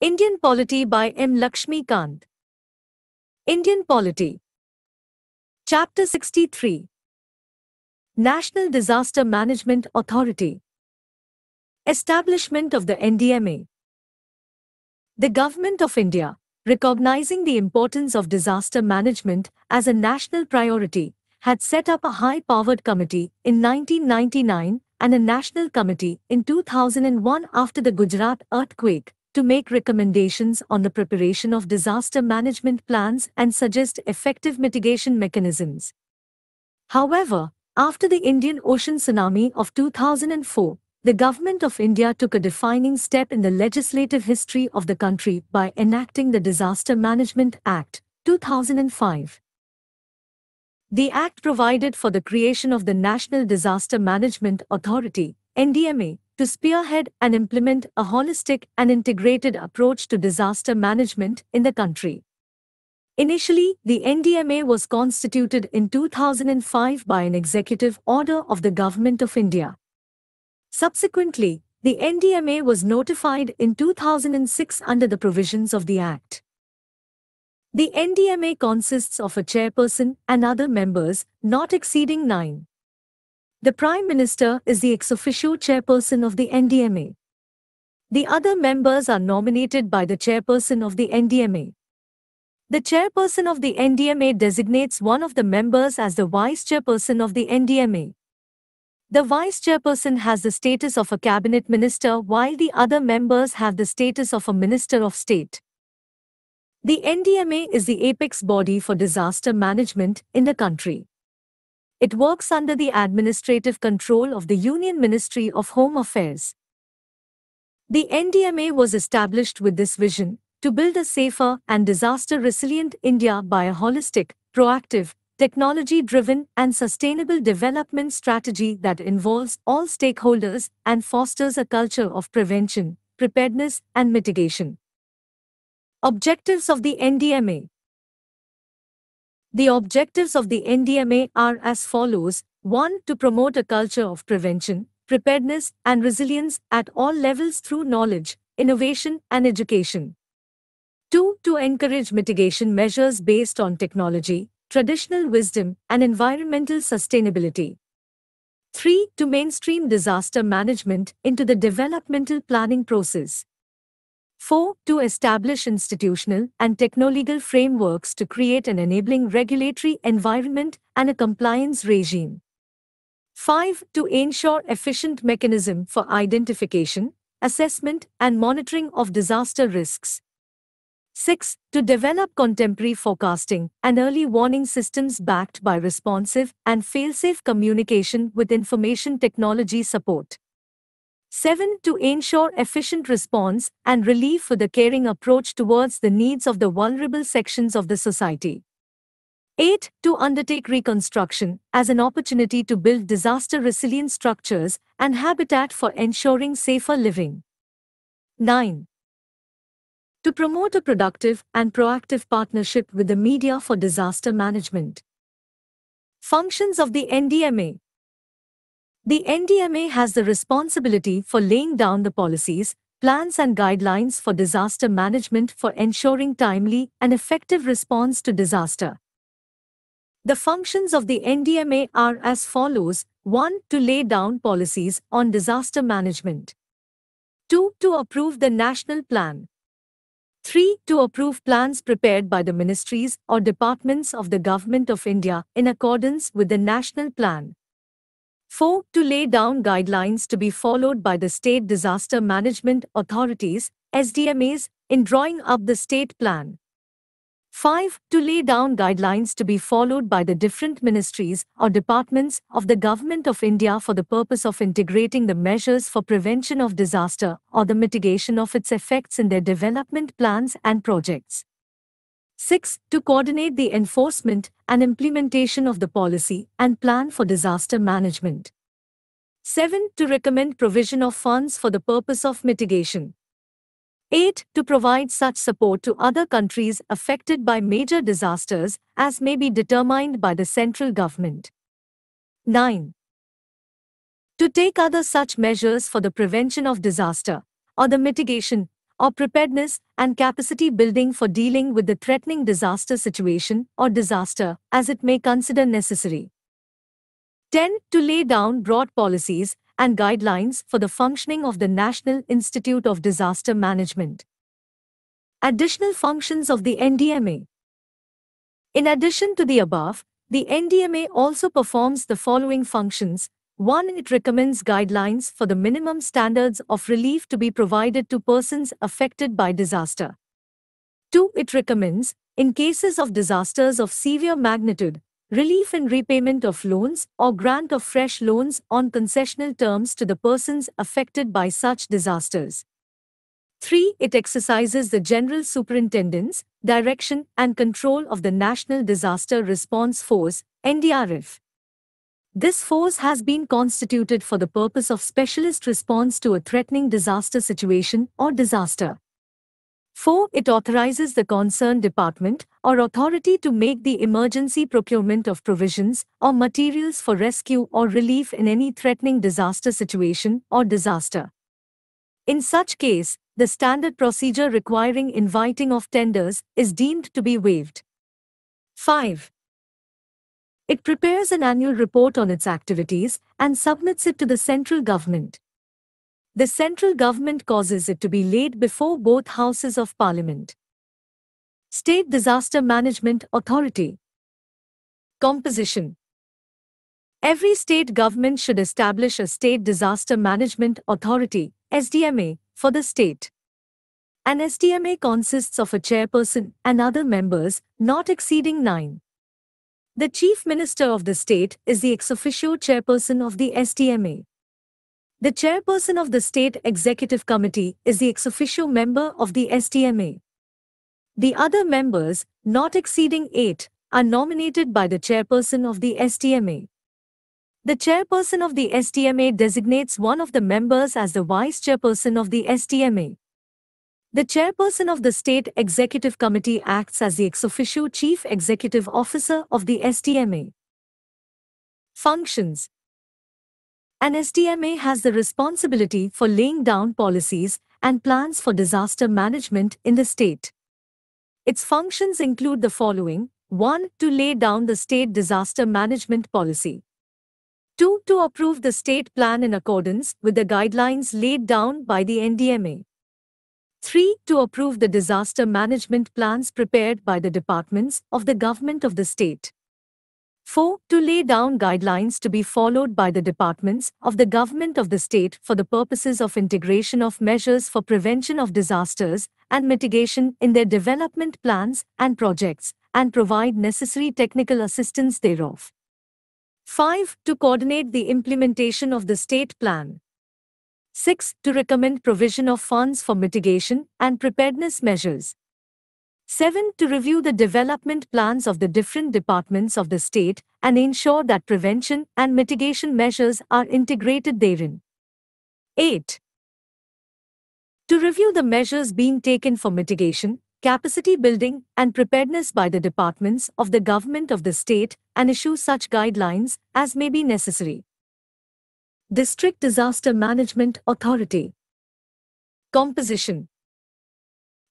Indian Polity by M. LAXMIKANT. Indian Polity. Chapter 63. National Disaster Management Authority. Establishment of the Ndma. The Government of India, recognizing the importance of disaster management as a national priority, had set up a high-powered committee in 1999 and a national committee in 2001 after the Gujarat earthquake, to make recommendations on the preparation of disaster management plans and suggest effective mitigation mechanisms. However, after the Indian Ocean tsunami of 2004, the Government of India took a defining step in the legislative history of the country by enacting the Disaster Management Act, 2005. The Act provided for the creation of the National Disaster Management Authority, Ndma, to spearhead and implement a holistic and integrated approach to disaster management in the country. Initially, the Ndma was constituted in 2005 by an executive order of the Government of India. Subsequently, the Ndma was notified in 2006 under the provisions of the Act. The Ndma consists of a chairperson and other members, not exceeding 9. The Prime Minister is the ex officio chairperson of the Ndma. The other members are nominated by the chairperson of the Ndma. The chairperson of the Ndma designates one of the members as the vice chairperson of the Ndma. The vice chairperson has the status of a cabinet minister while the other members have the status of a minister of state. The Ndma is the apex body for disaster management in the country. It works under the administrative control of the Union Ministry of Home Affairs. The Ndma was established with this vision, to build a safer and disaster-resilient India by a holistic, proactive, technology-driven and sustainable development strategy that involves all stakeholders and fosters a culture of prevention, preparedness and mitigation. Objectives of the Ndma. The objectives of the Ndma are as follows: 1. To promote a culture of prevention, preparedness and resilience at all levels through knowledge, innovation and education. 2. To encourage mitigation measures based on technology, traditional wisdom and environmental sustainability. 3. To mainstream disaster management into the developmental planning process. 4. To establish institutional and techno-legal frameworks to create an enabling regulatory environment and a compliance regime. 5. To ensure efficient mechanism for identification, assessment and monitoring of disaster risks. 6. To develop contemporary forecasting and early warning systems backed by responsive and fail-safe communication with information technology support. 7. To ensure efficient response and relief with a caring approach towards the needs of the vulnerable sections of the society. 8. To undertake reconstruction as an opportunity to build disaster-resilient structures and habitat for ensuring safer living. 9. To promote a productive and proactive partnership with the media for disaster management. Functions of the Ndma. The Ndma has the responsibility for laying down the policies, plans and guidelines for disaster management for ensuring timely and effective response to disaster. The functions of the Ndma are as follows: 1. To lay down policies on disaster management. 2. To approve the national plan. 3. To approve plans prepared by the ministries or departments of the Government of India in accordance with the national plan. 4. To lay down guidelines to be followed by the State Disaster Management Authorities, SDMAs, in drawing up the state plan. 5. To lay down guidelines to be followed by the different ministries or departments of the Government of India for the purpose of integrating the measures for prevention of disaster or the mitigation of its effects in their development plans and projects. 6. To coordinate the enforcement and implementation of the policy and plan for disaster management. 7. To recommend provision of funds for the purpose of mitigation. 8. To provide such support to other countries affected by major disasters as may be determined by the central government. 9. To take other such measures for the prevention of disaster or the mitigation or preparedness and capacity building for dealing with the threatening disaster situation or disaster as it may consider necessary. 10. To lay down broad policies and guidelines for the functioning of the National Institute of Disaster Management. Additional functions of the NDMA. In addition to the above, the NDMA also performs the following functions. 1. It recommends guidelines for the minimum standards of relief to be provided to persons affected by disaster. 2. It recommends, in cases of disasters of severe magnitude, relief and repayment of loans or grant of fresh loans on concessional terms to the persons affected by such disasters. 3. It exercises the general superintendence, direction and control of the National Disaster Response Force, NDRF. This force has been constituted for the purpose of specialist response to a threatening disaster situation or disaster. 4. It authorizes the concerned department or authority to make the emergency procurement of provisions or materials for rescue or relief in any threatening disaster situation or disaster. In such case, the standard procedure requiring inviting of tenders is deemed to be waived. 5. It prepares an annual report on its activities and submits it to the central government. The central government causes it to be laid before both houses of parliament. State Disaster Management Authority. Composition. Every state government should establish a State Disaster Management Authority, SDMA, for the state. An SDMA consists of a chairperson and other members, not exceeding 9. The Chief Minister of the state is the ex officio chairperson of the SDMA. The chairperson of the State Executive Committee is the ex officio member of the SDMA. The other members, not exceeding 8, are nominated by the chairperson of the SDMA. The chairperson of the SDMA designates one of the members as the vice chairperson of the SDMA. The chairperson of the State Executive Committee acts as the ex officio chief executive officer of the SDMA. Functions. An SDMA has the responsibility for laying down policies and plans for disaster management in the state. Its functions include the following. 1. To lay down the state disaster management policy. 2. To approve the state plan in accordance with the guidelines laid down by the NDMA. 3. To approve the disaster management plans prepared by the departments of the government of the state. 4. To lay down guidelines to be followed by the departments of the government of the state for the purposes of integration of measures for prevention of disasters and mitigation in their development plans and projects, and provide necessary technical assistance thereof. 5. To coordinate the implementation of the state plan. 6. To recommend provision of funds for mitigation and preparedness measures. 7. To review the development plans of the different departments of the state and ensure that prevention and mitigation measures are integrated therein. 8. To review the measures being taken for mitigation, capacity building, and preparedness by the departments of the government of the state and issue such guidelines as may be necessary. District Disaster Management Authority. Composition.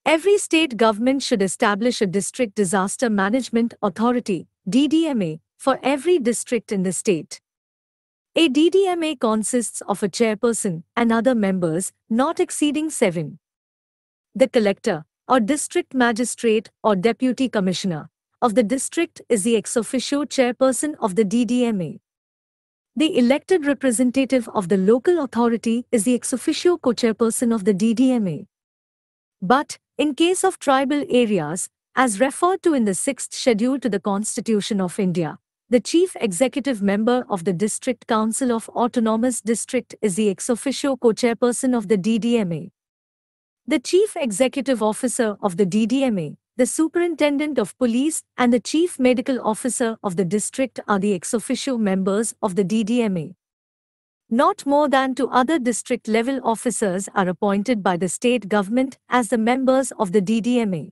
Every state government should establish a District Disaster Management Authority, DDMA, for every district in the state. A DDMA consists of a chairperson and other members, not exceeding 7. The collector, or district magistrate or deputy commissioner, of the district is the ex officio chairperson of the DDMA. The elected representative of the local authority is the ex officio co-chairperson of the DDMA. But, in case of tribal areas, as referred to in the 6th Schedule to the Constitution of India, the chief executive member of the District Council of Autonomous District is the ex officio co-chairperson of the DDMA. The chief executive officer of the DDMA, the superintendent of police and the chief medical officer of the district are the ex officio members of the DDMA. Not more than 2 other district-level officers are appointed by the state government as the members of the DDMA.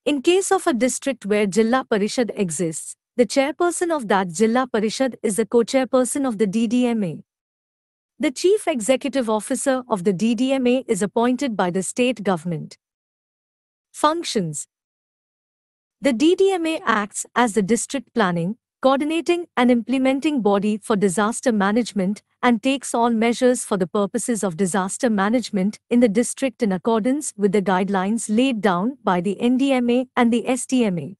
In case of a district where Jilla Parishad exists, the chairperson of that Jilla Parishad is the co-chairperson of the DDMA. The Chief Executive Officer of the DDMA is appointed by the state government. Functions. The DDMA acts as the district planning, coordinating and implementing body for disaster management and takes all measures for the purposes of disaster management in the district in accordance with the guidelines laid down by the Ndma and the SDMA.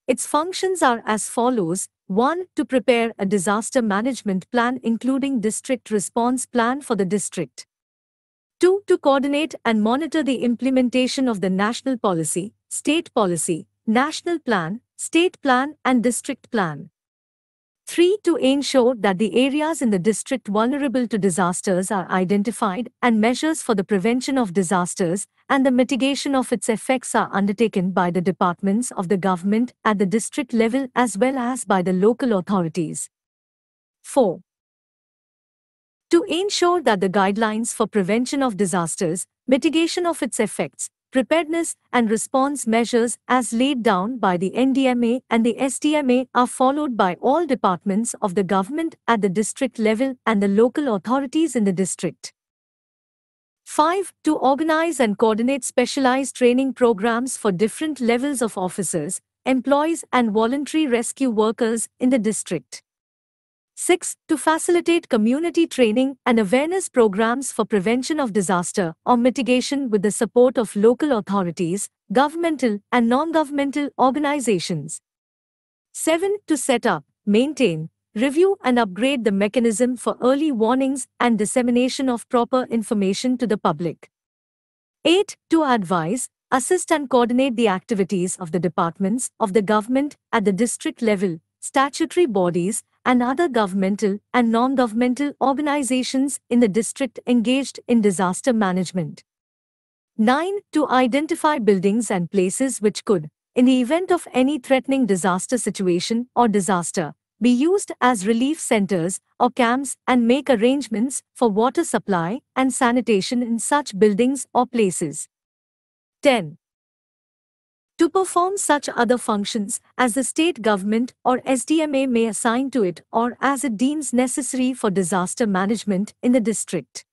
Its functions are as follows: 1. To prepare a disaster management plan including district response plan for the district. 2. To coordinate and monitor the implementation of the national policy, state policy, national plan, state plan and district plan. 3. To ensure that the areas in the district vulnerable to disasters are identified and measures for the prevention of disasters and the mitigation of its effects are undertaken by the departments of the government at the district level as well as by the local authorities. 4. To ensure that the guidelines for prevention of disasters, mitigation of its effects, preparedness and response measures as laid down by the Ndma and the SDMA are followed by all departments of the government at the district level and the local authorities in the district. 5. To organize and coordinate specialized training programs for different levels of officers, employees and voluntary rescue workers in the district. 6. To facilitate community training and awareness programs for prevention of disaster or mitigation with the support of local authorities, governmental and non-governmental organizations. 7. To set up, maintain, review and upgrade the mechanism for early warnings and dissemination of proper information to the public. 8. To advise, assist and coordinate the activities of the departments of the government at the district level, statutory bodies, and other governmental and non-governmental organizations in the district engaged in disaster management. 9. To identify buildings and places which could, in the event of any threatening disaster situation or disaster, be used as relief centers or camps and make arrangements for water supply and sanitation in such buildings or places. 10. To perform such other functions as the state government or SDMA may assign to it or as it deems necessary for disaster management in the district.